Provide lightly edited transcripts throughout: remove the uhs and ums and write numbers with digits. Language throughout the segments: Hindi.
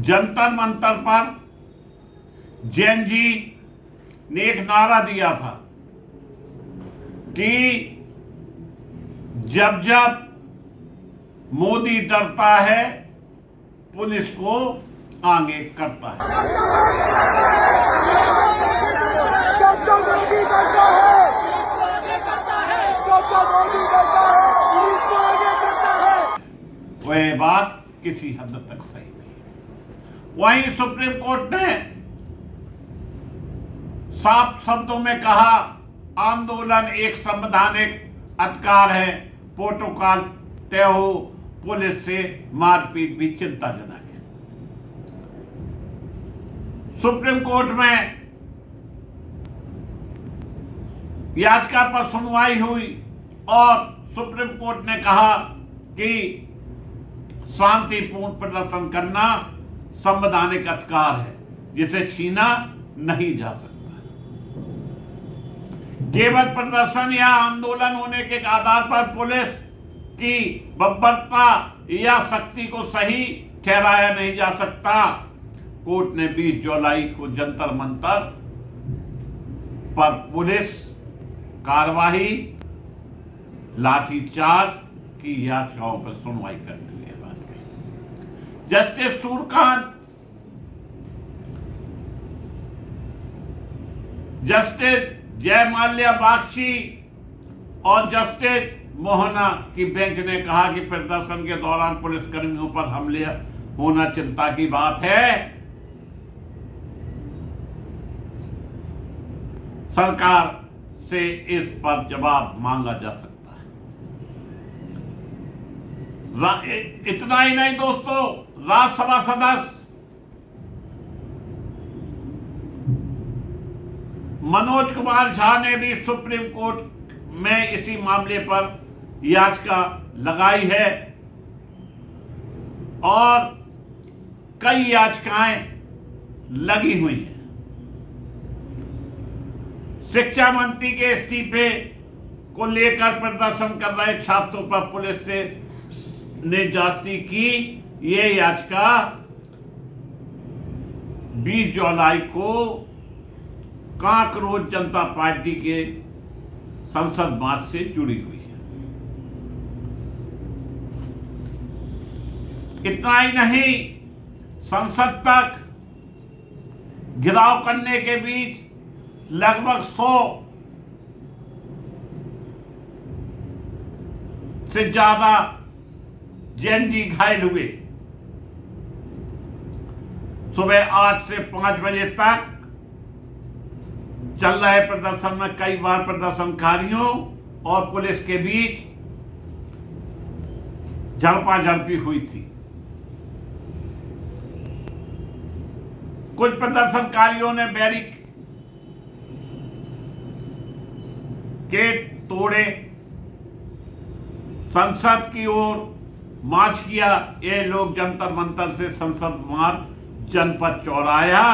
जंतर मंतर पर जैन जी ने एक नारा दिया था कि जब जब मोदी डरता है पुलिस को आगे करता है। वह बात किसी हद तक सही नहीं। वहीं सुप्रीम कोर्ट ने साफ शब्दों में कहा आंदोलन एक संवैधानिक अधिकार है, प्रोटोकॉल तय हो, पुलिस से मारपीट भी चिंताजनक है। सुप्रीम कोर्ट में याचिका पर सुनवाई हुई और सुप्रीम कोर्ट ने कहा कि शांतिपूर्ण प्रदर्शन करना संवैधानिक अधिकार है जिसे छीना नहीं जा सकता। केवल प्रदर्शन या आंदोलन होने के आधार पर पुलिस की बर्बरता या शक्ति को सही ठहराया नहीं जा सकता। कोर्ट ने 20 जुलाई को जंतर मंतर पर पुलिस कार्रवाई, लाठीचार्ज की याचिकाओं पर सुनवाई करने की बात कही। जस्टिस सूर्यकांत, जस्टिस जयमाल्या बागची और जस्टिस मोहना की बेंच ने कहा कि प्रदर्शन के दौरान पुलिसकर्मियों पर हमले होना चिंता की बात है। सरकार से इस पर जवाब मांगा जा सकता है। इतना ही नहीं दोस्तों, राज्यसभा सदस्य मनोज कुमार झा ने भी सुप्रीम कोर्ट में इसी मामले पर याचिका लगाई है और कई याचिकाएं लगी हुई हैं। शिक्षा मंत्री के इस्तीफे को लेकर प्रदर्शन कर रहे छात्रों पर पुलिस ने जांच की। ये याचिका 20 जुलाई को कांकरोज जनता पार्टी के संसद मार्च से जुड़ी हुई है। इतना ही नहीं, संसद तक घेराव करने के बीच लगभग 100 से ज्यादा जैन जी घायल हुए। सुबह 8 से 5 बजे तक चल रहे प्रदर्शन में कई बार प्रदर्शनकारियों और पुलिस के बीच झड़पा-झड़पी हुई थी। कुछ प्रदर्शनकारियों ने बैरिकेड तोड़े, संसद की ओर मार्च किया। ये लोग जंतर मंतर से संसद मार्ग, जनपद चौराहा,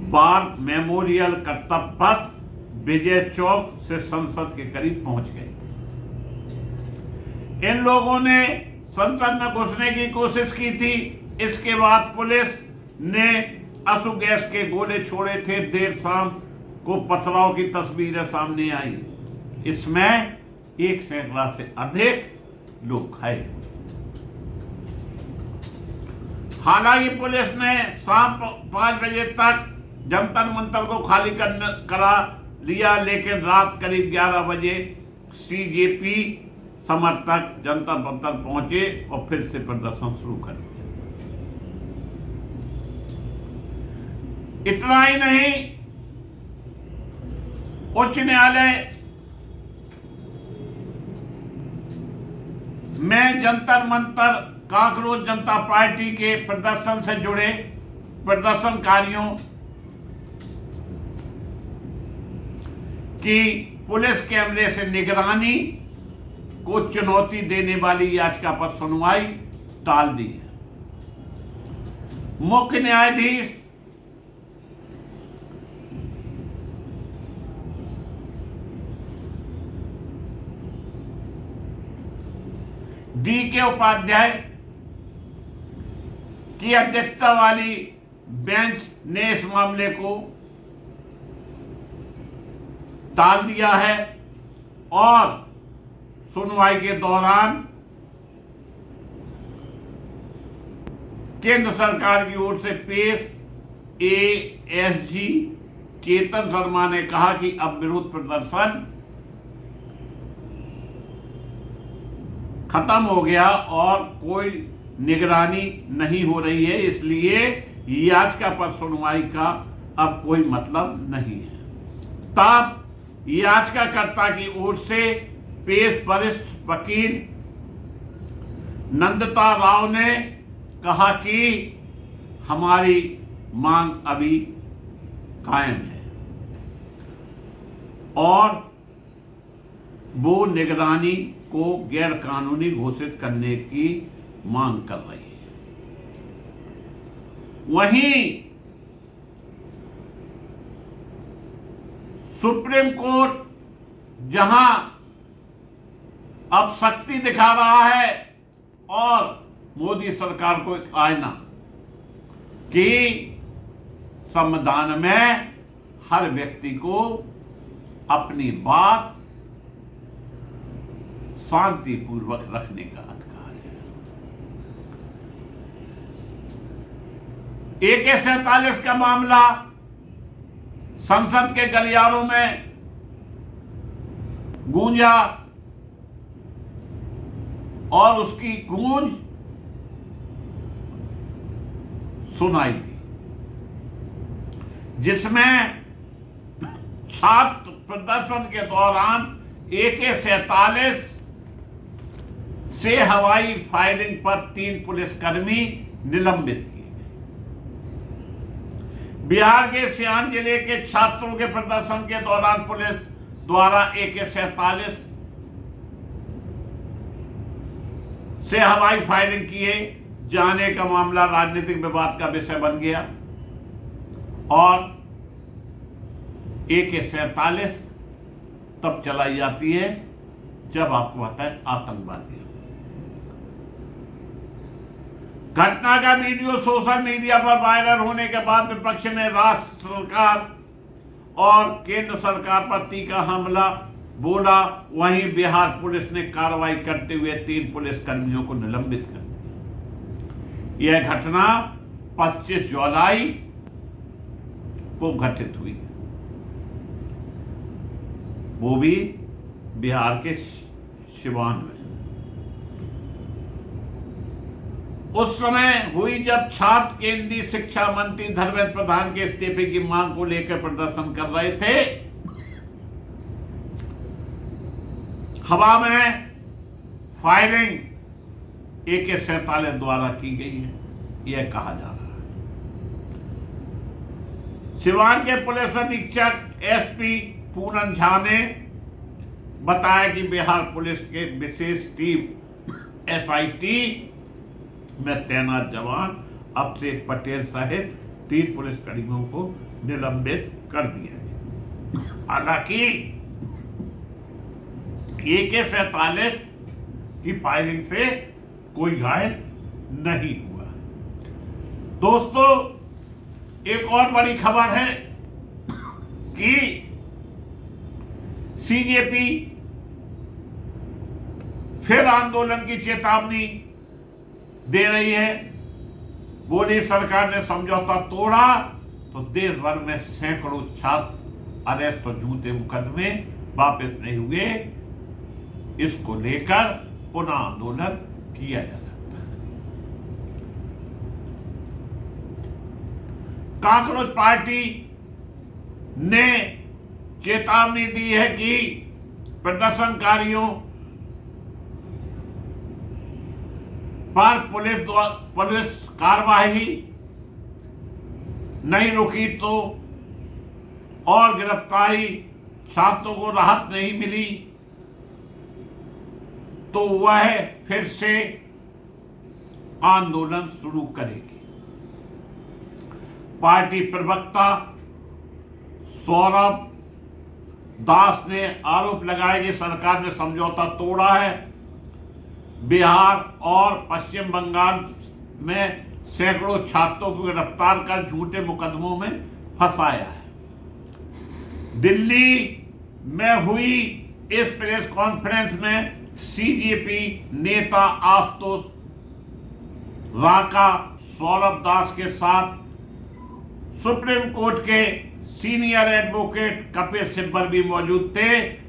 बार मेमोरियल, कर्तव्य पथ, विजय चौक से संसद के करीब पहुंच गए। इन लोगों ने संसद में घुसने की कोशिश की थी। इसके बाद पुलिस ने आंसू गैस के गोले छोड़े थे। देर शाम को पथराव की तस्वीरें सामने आई। इसमें 1 सैकड़ा से अधिक लोग घायल हुए। हालांकि पुलिस ने शाम 5 बजे तक जंतर मंतर को खाली करा लिया, लेकिन रात करीब 11 बजे सीजेपी समर्थक जंतर मंतर पहुंचे और फिर से प्रदर्शन शुरू कर दिया। इतना ही नहीं, उच्च न्यायालय में जंतर मंतर कांकरोज जनता पार्टी के प्रदर्शन से जुड़े प्रदर्शनकारियों की पुलिस कैमरे से निगरानी को चुनौती देने वाली याचिका पर सुनवाई टाल दी है। मुख्य न्यायाधीश DK उपाध्याय की अध्यक्षता वाली बेंच ने इस मामले को टाल दिया है और सुनवाई के दौरान केंद्र सरकार की ओर से पेश एएसजी चेतन शर्मा ने कहा कि अब विरोध प्रदर्शन खत्म हो गया और कोई निगरानी नहीं हो रही है, इसलिए याचिका पर सुनवाई का अब कोई मतलब नहीं है। तब याचिकाकर्ता की ओर से पेश वरिष्ठ वकील नंदिता राव ने कहा कि हमारी मांग अभी कायम है और वो निगरानी को गैर कानूनी घोषित करने की मांग कर रही है। वहीं सुप्रीम कोर्ट जहां अब सख्ती दिखा रहा है और मोदी सरकार को एक आईना कि संविधान में हर व्यक्ति को अपनी बात शांतिपूर्वक रखने का अधिकार है। AK-47 का मामला संसद के गलियारों में गूंजा और उसकी गूंज सुनाई दी, जिसमें छात्र प्रदर्शन के दौरान AK-47 से हवाई फायरिंग पर 3 पुलिसकर्मी निलंबित किए गए। बिहार के सिवान जिले के छात्रों के प्रदर्शन के दौरान पुलिस द्वारा AK-47 से हवाई फायरिंग किए जाने का मामला राजनीतिक विवाद का विषय बन गया और AK-47 तब चलाई जाती है जब आपको पता है आतंकवादी। घटना का वीडियो सोशल मीडिया पर वायरल होने के बाद विपक्ष ने राज्य सरकार और केंद्र सरकार पर तीखा हमला बोला। वहीं बिहार पुलिस ने कार्रवाई करते हुए 3 पुलिसकर्मियों को निलंबित कर दिया। यह घटना 25 जुलाई को घटित हुई, वो भी बिहार के सिवान में। उस समय हुई जब छात्र केंद्रीय शिक्षा मंत्री धर्मेंद्र प्रधान के इस्तीफे की मांग को लेकर प्रदर्शन कर रहे थे। हवा में फायरिंग AK-47 द्वारा की गई है, यह कहा जा रहा है। सिवान के पुलिस अधीक्षक SP पूनम झा ने बताया कि बिहार पुलिस के विशेष टीम SIT में तैनात जवान अभिषेक पटेल सहित 3 पुलिसकर्मियों को निलंबित कर दिया गया। हालांकि AK-47 की फायरिंग से कोई घायल नहीं हुआ। दोस्तों, एक और बड़ी खबर है कि CJP फिर आंदोलन की चेतावनी दे रही है। मोदी सरकार ने समझौता तोड़ा तो देश भर में सैकड़ों छात्र अरेस्ट और झूठे मुकदमे वापस नहीं हुए। इसको लेकर पुनः आंदोलन किया जा सकता है। कांग्रेस पार्टी ने चेतावनी दी है कि प्रदर्शनकारियों पर पुलिस कार्रवाई नहीं रुकी तो और गिरफ्तारी छात्रों को राहत नहीं मिली तो वह फिर से आंदोलन शुरू करेगी। पार्टी प्रवक्ता सौरभ दास ने आरोप लगाया कि सरकार ने समझौता तोड़ा है। बिहार और पश्चिम बंगाल में सैकड़ों छात्रों को गिरफ्तार कर झूठे मुकदमों में फंसाया है। दिल्ली में हुई इस प्रेस कॉन्फ्रेंस में सीजेपी नेता आशुतोष राका, सौरभ दास के साथ सुप्रीम कोर्ट के सीनियर एडवोकेट कपिल सिब्बल भी मौजूद थे।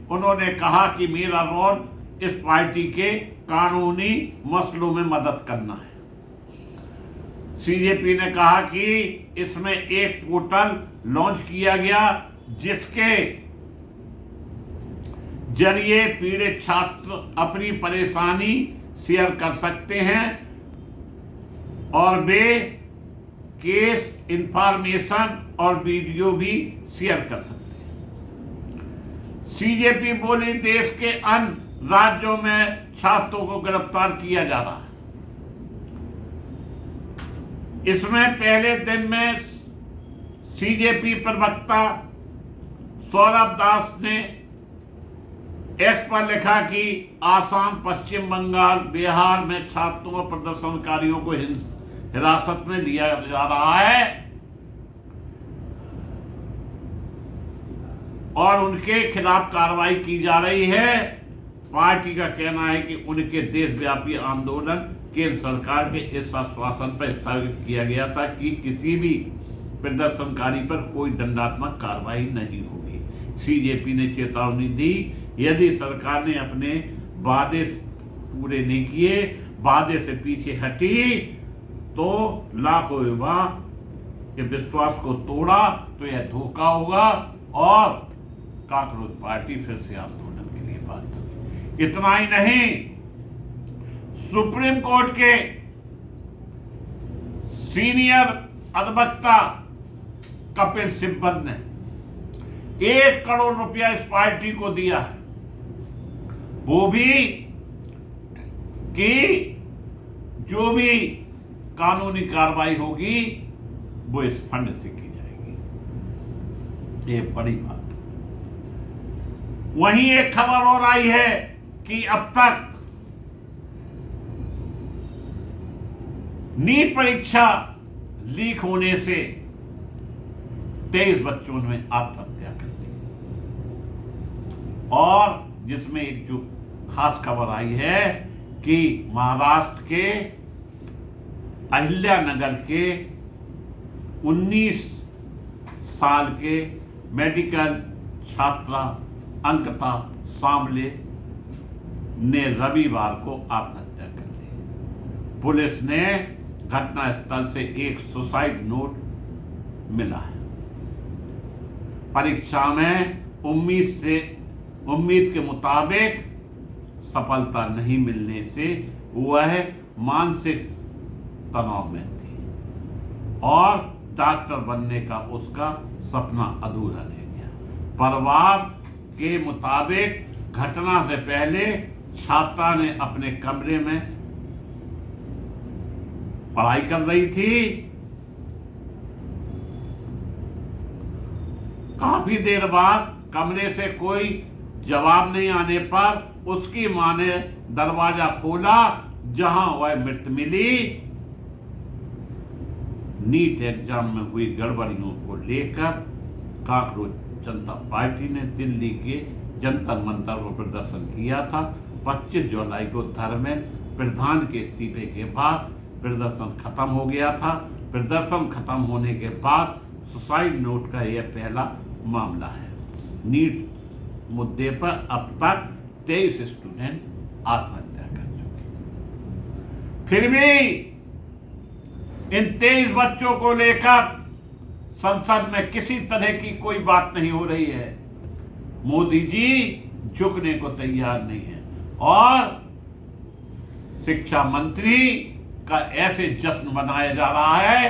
उन्होंने कहा कि मेरा रोल इस पार्टी के कानूनी मसलों में मदद करना है। सीजेपी ने कहा कि इसमें एक पोर्टल लॉन्च किया गया जिसके जरिए पीड़ित छात्र अपनी परेशानी शेयर कर सकते हैं और वे केस इंफॉर्मेशन और वीडियो भी शेयर कर सकते हैं। सीजेपी बोली, देश के अन्य राज्यों में छात्रों को गिरफ्तार किया जा रहा है। इसमें पहले दिन में सीजेपी प्रवक्ता सौरभ दास ने एक्स पर लिखा कि आसाम, पश्चिम बंगाल, बिहार में छात्रों और प्रदर्शनकारियों को हिरासत में लिया जा रहा है और उनके खिलाफ कार्रवाई की जा रही है। पार्टी का कहना है कि उनके देशव्यापी आंदोलन केंद्र सरकार के इस आश्वासन पर स्थगित किया गया था कि किसी भी प्रदर्शनकारी पर कोई दंडात्मक कार्रवाई नहीं होगी। सीजेपी ने चेतावनी दी, यदि सरकार ने अपने वादे पूरे नहीं किए, वादे से पीछे हटी तो लाखों युवा के विश्वास को तोड़ा तो यह धोखा होगा और कॉकरोच पार्टी फिर से आंदोलन के लिए बात होगी। इतना ही नहीं, सुप्रीम कोर्ट के सीनियर अधिवक्ता कपिल सिब्बल ने 1 करोड़ रुपया इस पार्टी को दिया है, वो भी कि जो भी कानूनी कार्रवाई होगी वो इस फंड से की जाएगी। ये बड़ी बात। वहीं एक खबर और आई है कि अब तक नीट परीक्षा लीक होने से 23 बच्चों ने आत्महत्या कर ली और जिसमें एक जो खास खबर आई है कि महाराष्ट्र के अहिल्यानगर के 19 साल के मेडिकल छात्रा अंकिता सांबले ने रविवार को आत्महत्या कर ली। पुलिस ने घटनास्थल से एक सुसाइड नोट मिला है। परीक्षा में उम्मीद के मुताबिक सफलता नहीं मिलने से वह मानसिक तनाव में थी और डॉक्टर बनने का उसका सपना अधूरा रह गया। परिवार के मुताबिक घटना से पहले छात्रा ने अपने कमरे में पढ़ाई कर रही थी। काफी देर बाद कमरे से कोई जवाब नहीं आने पर उसकी मां ने दरवाजा खोला, जहां वह मृत मिली। नीट एग्जाम में हुई गड़बड़ियों को लेकर कॉकरोच जनता पार्टी ने दिल्ली के जंतर मंतर पर प्रदर्शन किया था। 25 जुलाई को धर्मेंद्र प्रधान के इस्तीफे के बाद प्रदर्शन खत्म हो गया था। प्रदर्शन खत्म होने के बाद सुसाइड नोट का यह पहला मामला है। नीट मुद्दे पर अब तक 23 स्टूडेंट आत्महत्या कर चुके। फिर भी इन 23 बच्चों को लेकर संसद में किसी तरह की कोई बात नहीं हो रही है। मोदी जी झुकने को तैयार नहीं है और शिक्षा मंत्री का ऐसे जश्न मनाया जा रहा है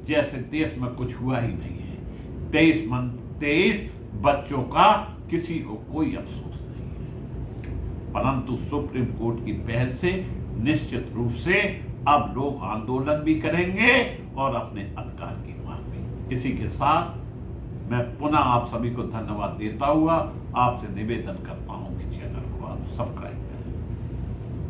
जैसे देश में कुछ हुआ ही नहीं है। 23 बच्चों का किसी को कोई अफसोस नहीं है। परंतु सुप्रीम कोर्ट की पहल से निश्चित रूप से अब लोग आंदोलन भी करेंगे और अपने अधिकार की मांग भी। इसी के साथ मैं पुनः आप सभी को धन्यवाद देता हुआ आपसे निवेदन करता हूं कि चैनल को आप सब्सक्राइब